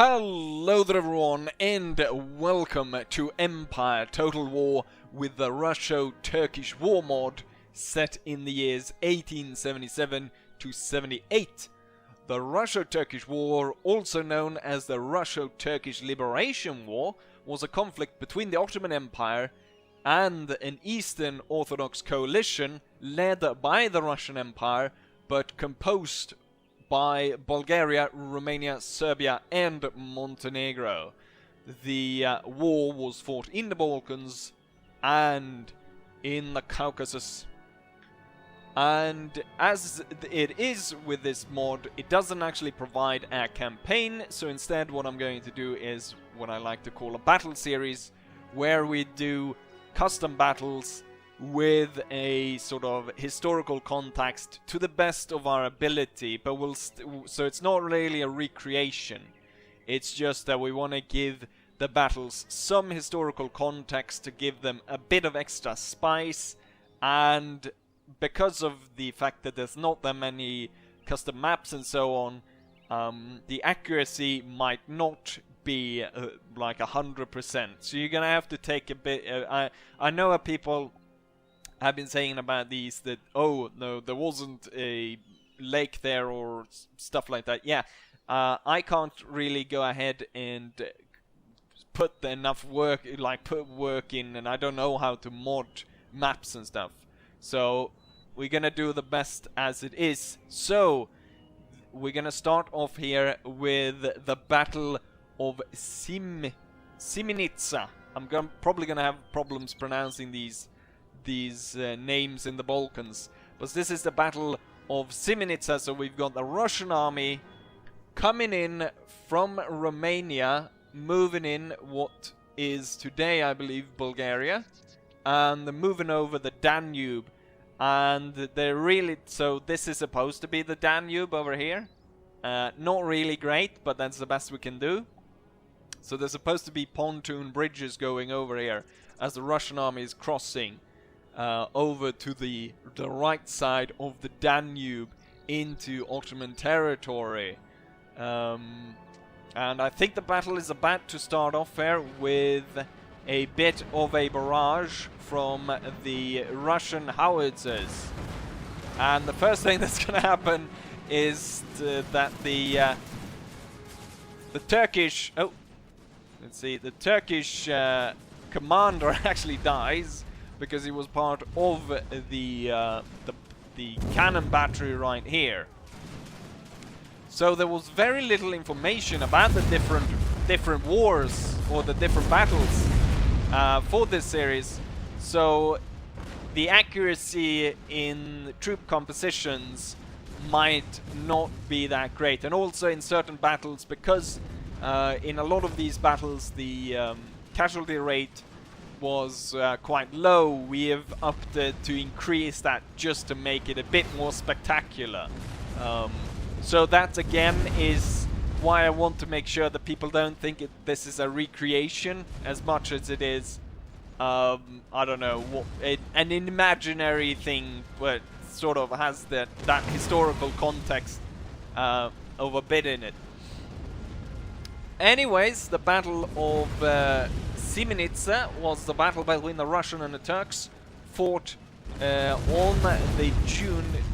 Hello there everyone, and welcome to Empire Total War with the Russo-Turkish War mod set in the years 1877 to 78. The Russo-Turkish War, also known as the Russo-Turkish Liberation War, was a conflict between the Ottoman Empire and an Eastern Orthodox coalition led by the Russian Empire but composed by Bulgaria, Romania, Serbia and Montenegro. The war was fought in the Balkans and in the Caucasus. And as it is with this mod, it doesn't actually provide a campaign, so instead what I'm going to do is what I like to call a battle series, where we do custom battles with a sort of historical context to the best of our ability, but so it's not really a recreation. It's just that we want to give the battles some historical context to give them a bit of extra spice, and because of the fact that there's not that many custom maps and so on, the accuracy might not be like 100%. So you're gonna have to take a bit. I know that people have been saying about these that, oh no, there wasn't a lake there or stuff like that. Yeah, I can't really go ahead and put enough work, put work in, and I don't know how to mod maps and stuff. So we're gonna do the best as it is. So we're gonna start off here with the Battle of Siminitsa. I'm probably gonna have problems pronouncing these names in the Balkans, but this is the Battle of Siminitsa. So we've got the Russian army coming in from Romania, moving in what is today, I believe, Bulgaria, and they're moving over the Danube, and they're really, so this is supposed to be the Danube over here. Not really great, but that's the best we can do. So there's supposed to be pontoon bridges going over here as the Russian army is crossing over to the right side of the Danube into Ottoman territory. And I think the battle is about to start off here with a bit of a barrage from the Russian howitzers. And the first thing that's going to happen is that the Turkish... Oh, let's see. The Turkish commander actually dies, because he was part of the cannon battery right here. So there was very little information about the different wars or the different battles for this series. So the accuracy in troop compositions might not be that great, and also in certain battles, because in a lot of these battles the casualty rate was quite low, we have opted to increase that just to make it a bit more spectacular. So that again is why I want to make sure that people don't think this is a recreation as much as it is, I don't know, an imaginary thing, but sort of has that historical context of a bit in it. Anyways, the Battle of Siminitsa was the battle between the Russian and the Turks, fought on the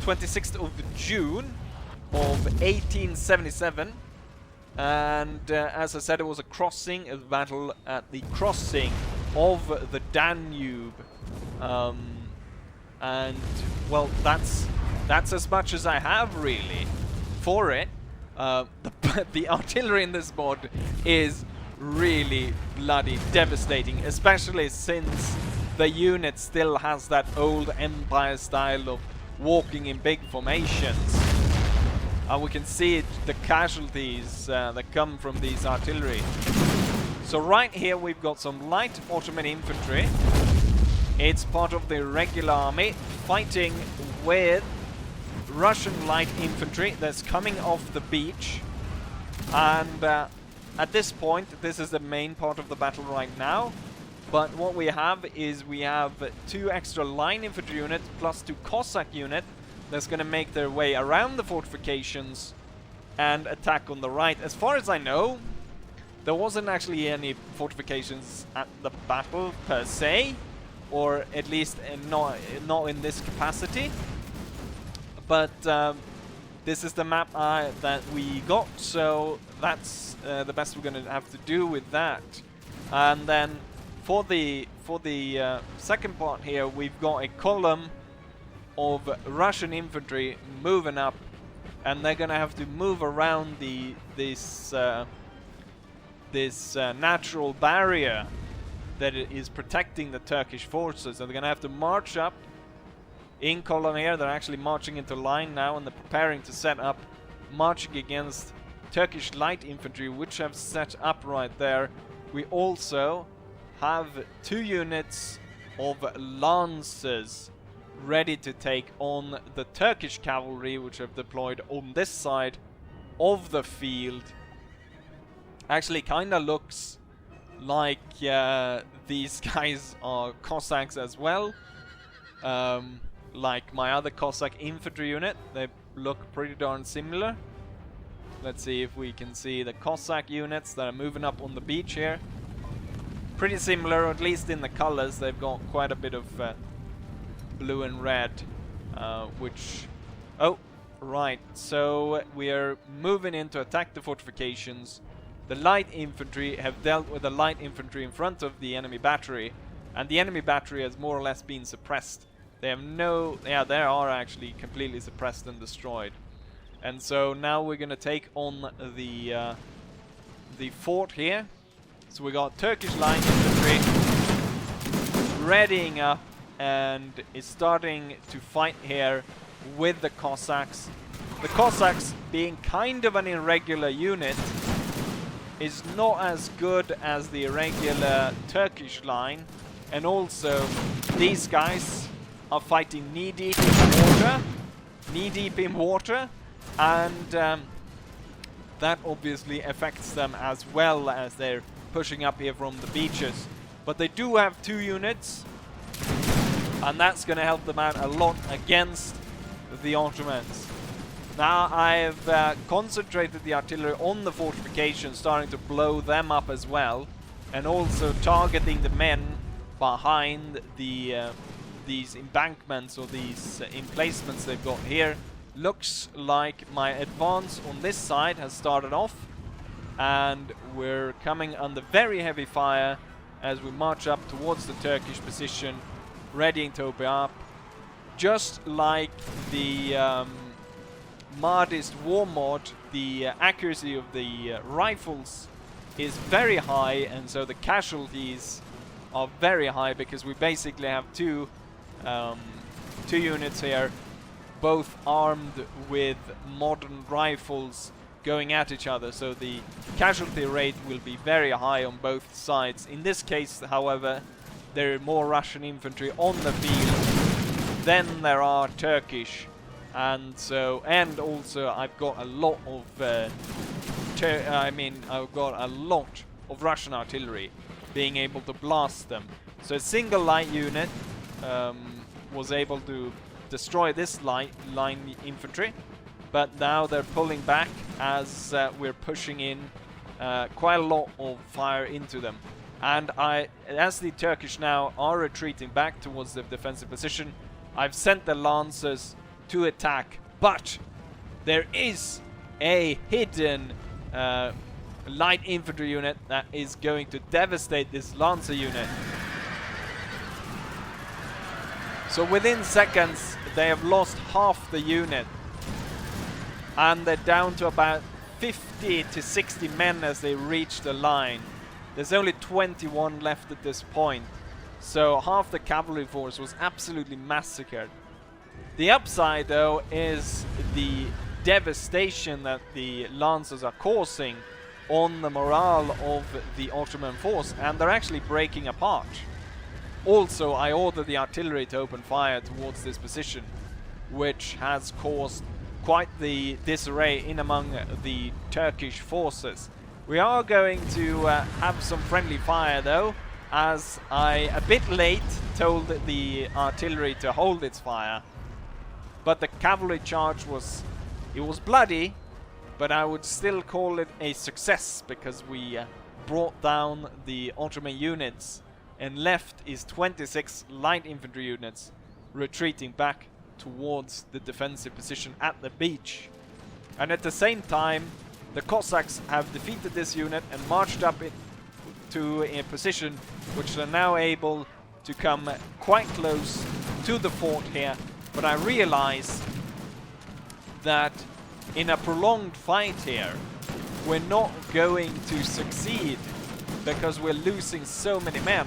26th of June of 1877, and as I said, it was a battle at the crossing of the Danube, and well, that's as much as I have really for it. The artillery in this mod is really bloody devastating, especially since the unit still has that old Empire style of walking in big formations. And we can see the casualties that come from these artillery. So right here we've got some light Ottoman infantry. It's part of the regular army fighting with Russian light infantry that's coming off the beach. And at this point, this is the main part of the battle right now. But what we have is we have 2 extra line infantry units plus 2 Cossack units that's going to make their way around the fortifications and attack on the right. As far as I know, there wasn't actually any fortifications at the battle per se, or at least not in this capacity. But this is the map that we got, so that's the best we're going to have to do with that. And then for the second part here, we've got a column of Russian infantry moving up, and they're going to have to move around this natural barrier that is protecting the Turkish forces. So they're going to have to march up in column here. They're actually marching into line now, and they're preparing to set up, marching against Turkish light infantry, which have set up right there. We also have 2 units of lancers ready to take on the Turkish cavalry, which have deployed on this side of the field. Actually kind of looks like these guys are Cossacks as well. Like my other Cossack infantry unit, they look pretty darn similar. Let's see if we can see the Cossack units that are moving up on the beach here. Pretty similar, at least in the colors. They've got quite a bit of blue and red, which... Oh, right. So we are moving in to attack the fortifications. The light infantry have dealt with the light infantry in front of the enemy battery, and the enemy battery has more or less been suppressed. They have no... Yeah, they are actually completely suppressed and destroyed. And so now we're going to take on the fort here. So we got Turkish light infantry readying up and is starting to fight here with the Cossacks. The Cossacks, being kind of an irregular unit, is not as good as the irregular Turkish line. And also, these guys are fighting knee-deep in water, and that obviously affects them as well as they're pushing up here from the beaches. But they do have 2 units, and that's going to help them out a lot against the Ottomans. Now I've concentrated the artillery on the fortifications, starting to blow them up as well, and also targeting the men behind the these embankments or these emplacements they've got here. Looks like my advance on this side has started off, and we're coming under very heavy fire as we march up towards the Turkish position, readying to open up. Just like the Mahdist war mod, the accuracy of the rifles is very high, and so the casualties are very high, because we basically have two units here, both armed with modern rifles going at each other, so the casualty rate will be very high on both sides. In this case, however, there are more Russian infantry on the field than there are Turkish, and also I've got a lot of I've got a lot of Russian artillery being able to blast them. So a single light unit was able to destroy this line infantry, but now they're pulling back as we're pushing in quite a lot of fire into them. And as the Turkish now are retreating back towards the defensive position, I've sent the Lancers to attack, but there is a hidden light infantry unit that is going to devastate this Lancer unit. So within seconds they have lost half the unit, and they're down to about 50 to 60 men as they reach the line. There's only 21 left at this point, so half the cavalry force was absolutely massacred. The upside though is the devastation that the Lancers are causing on the morale of the Ottoman force, and they're actually breaking apart. Also, I ordered the artillery to open fire towards this position, which has caused quite the disarray in among the Turkish forces. We are going to have some friendly fire though, as I, a bit late, told the artillery to hold its fire. But the cavalry charge was bloody, but I would still call it a success, because we brought down the Ottoman units, and left is 26 light infantry units retreating back towards the defensive position at the beach. And at the same time, the Cossacks have defeated this unit and marched up to a position which they're now able to come quite close to the fort here. But I realize that in a prolonged fight here, we're not going to succeed because we're losing so many men.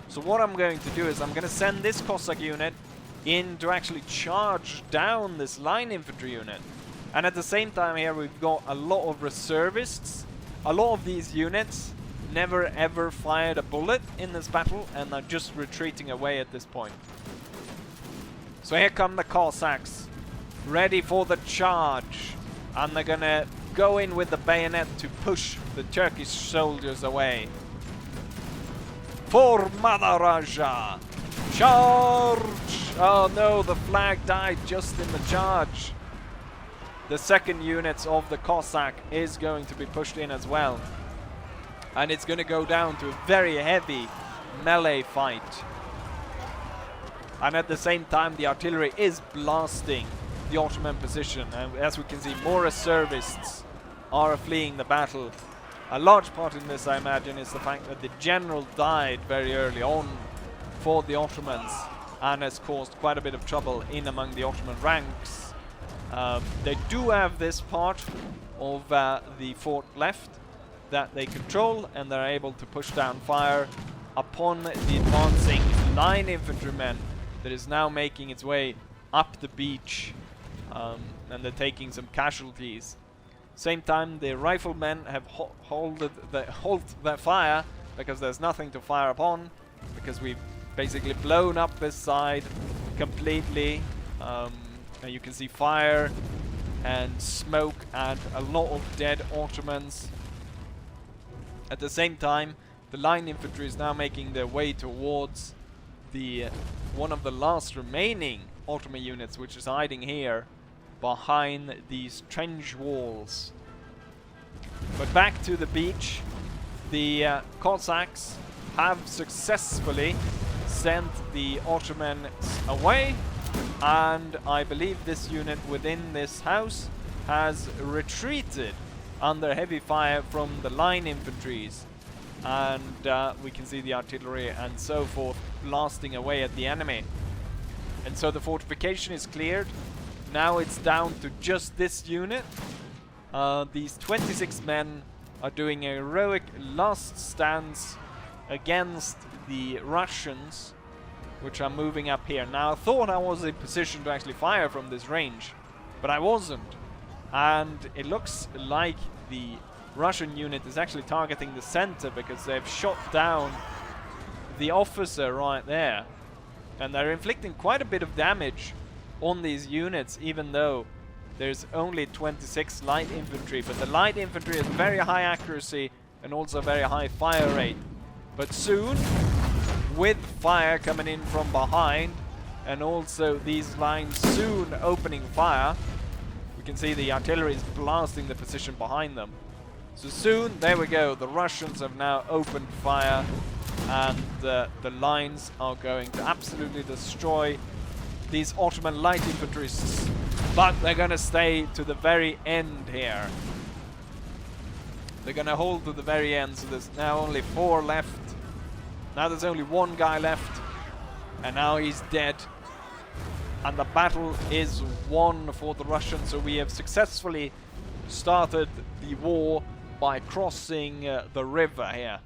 So what I'm going to do is I'm going to send this Cossack unit in to actually charge down this line infantry unit. And at the same time here we've got a lot of reservists. A lot of these units never ever fired a bullet in this battle and are just retreating away at this point. So here come the Cossacks, ready for the charge. And they're gonna go in with the bayonet to push the Turkish soldiers away. For Mother Russia! Charge! Oh no, the flag died just in the charge. The second units of the Cossack is going to be pushed in as well. And it's going to go down to a very heavy melee fight. And at the same time, the artillery is blasting the Ottoman position. And as we can see, more reservists are fleeing the battle. A large part in this, I imagine, is the fact that the general died very early on for the Ottomans and has caused quite a bit of trouble in among the Ottoman ranks. They do have this part of the fort left that they control, and they're able to push down fire upon the advancing line infantrymen that is now making its way up the beach, and they're taking some casualties. Same time, the riflemen have halted their fire because there's nothing to fire upon, because we've basically blown up this side completely. And you can see fire and smoke and a lot of dead Ottomans. At the same time, the line infantry is now making their way towards the one of the last remaining Ottoman units, which is hiding here behind these trench walls. But back to the beach, the Cossacks have successfully sent the Ottomans away. And I believe this unit within this house has retreated under heavy fire from the line infantries. And we can see the artillery and so forth blasting away at the enemy. And so the fortification is cleared. Now it's down to just this unit. These 26 men are doing a heroic last stance against the Russians, which are moving up here. Now, I thought I was in position to actually fire from this range, but I wasn't. And it looks like the Russian unit is actually targeting the center because they've shot down the officer right there. And they're inflicting quite a bit of damage on these units, even though there's only 26 light infantry. But the light infantry has very high accuracy and also very high fire rate. But soon, with fire coming in from behind, and also these lines soon opening fire, we can see the artillery is blasting the position behind them. So soon, there we go, the Russians have now opened fire, and the lines are going to absolutely destroy these Ottoman light infantries. But they're going to stay to the very end here. They're going to hold to the very end, so there's now only 4 left. Now there's only 1 guy left, and now he's dead. And the battle is won for the Russians, so we have successfully started the war by crossing the river here.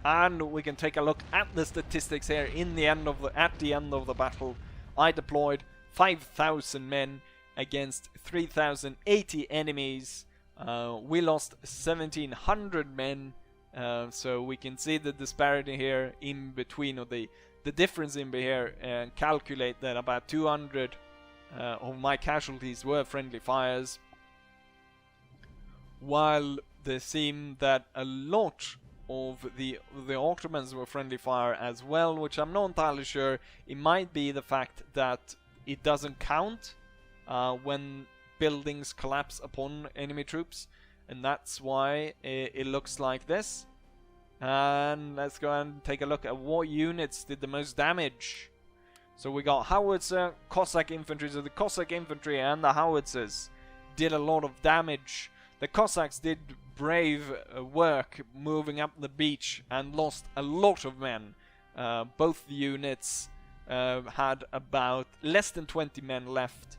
And we can take a look at the statistics here at the end of the battle. I deployed 5,000 men against 3,080 enemies. We lost 1,700 men. So we can see the disparity here in between, or the difference in here, and calculate that about 200 of my casualties were friendly fires, while there seemed that a lot of the Ottomans were friendly fire as well, which I'm not entirely sure. It might be the fact that it doesn't count when buildings collapse upon enemy troops, and that's why it looks like this. And let's go and take a look at what units did the most damage. So we got howitzer, Cossack infantry. So the Cossack infantry and the howitzers did a lot of damage. The Cossacks did brave work moving up the beach and lost a lot of men. Both the units had about less than 20 men left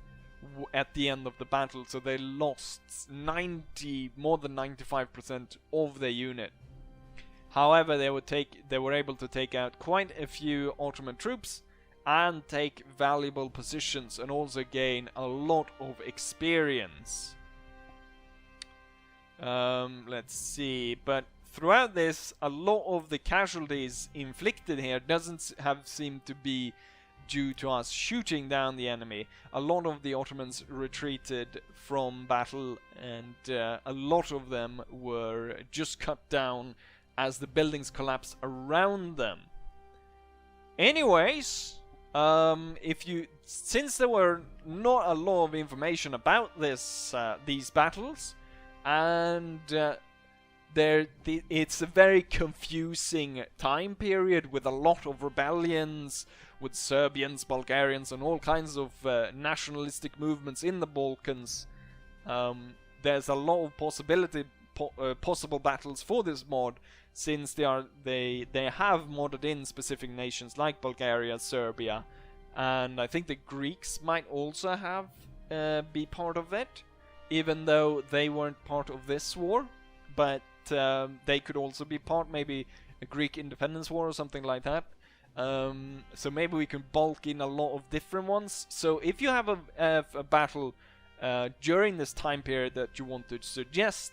at the end of the battle, so they lost more than 95% of their unit. However, they were able to take out quite a few Ottoman troops and take valuable positions and also gain a lot of experience. Let's see, but throughout this, a lot of the casualties inflicted here doesn't seem to be due to us shooting down the enemy. A lot of the Ottomans retreated from battle, and a lot of them were just cut down as the buildings collapsed around them. Anyways, since there were not a lot of information about these battles, and it's a very confusing time period with a lot of rebellions, with Serbians, Bulgarians, and all kinds of nationalistic movements in the Balkans. There's a lot of possible battles for this mod, since they have modded in specific nations like Bulgaria, Serbia, and I think the Greeks might also have be part of it, even though they weren't part of this war, but they could also be part, maybe a Greek independence war or something like that. So maybe we can bulk in a lot of different ones. So if you have a battle during this time period that you want to suggest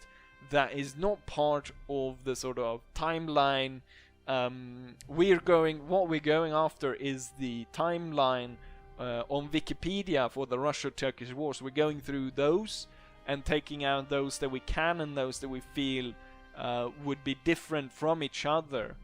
that is not part of the sort of timeline, what we're going after is the timeline on Wikipedia for the Russo-Turkish War. So we're going through those and taking out those that we can and those that we feel would be different from each other.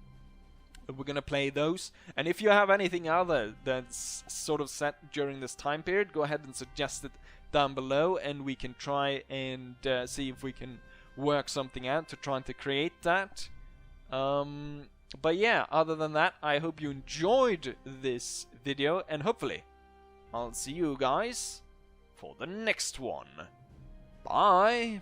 We're gonna play those, and if you have anything other that's sort of set during this time period, go ahead and suggest it down below, and we can try and see if we can work something out to try to create that. But yeah, other than that, I hope you enjoyed this video, and hopefully I'll see you guys for the next one. Bye!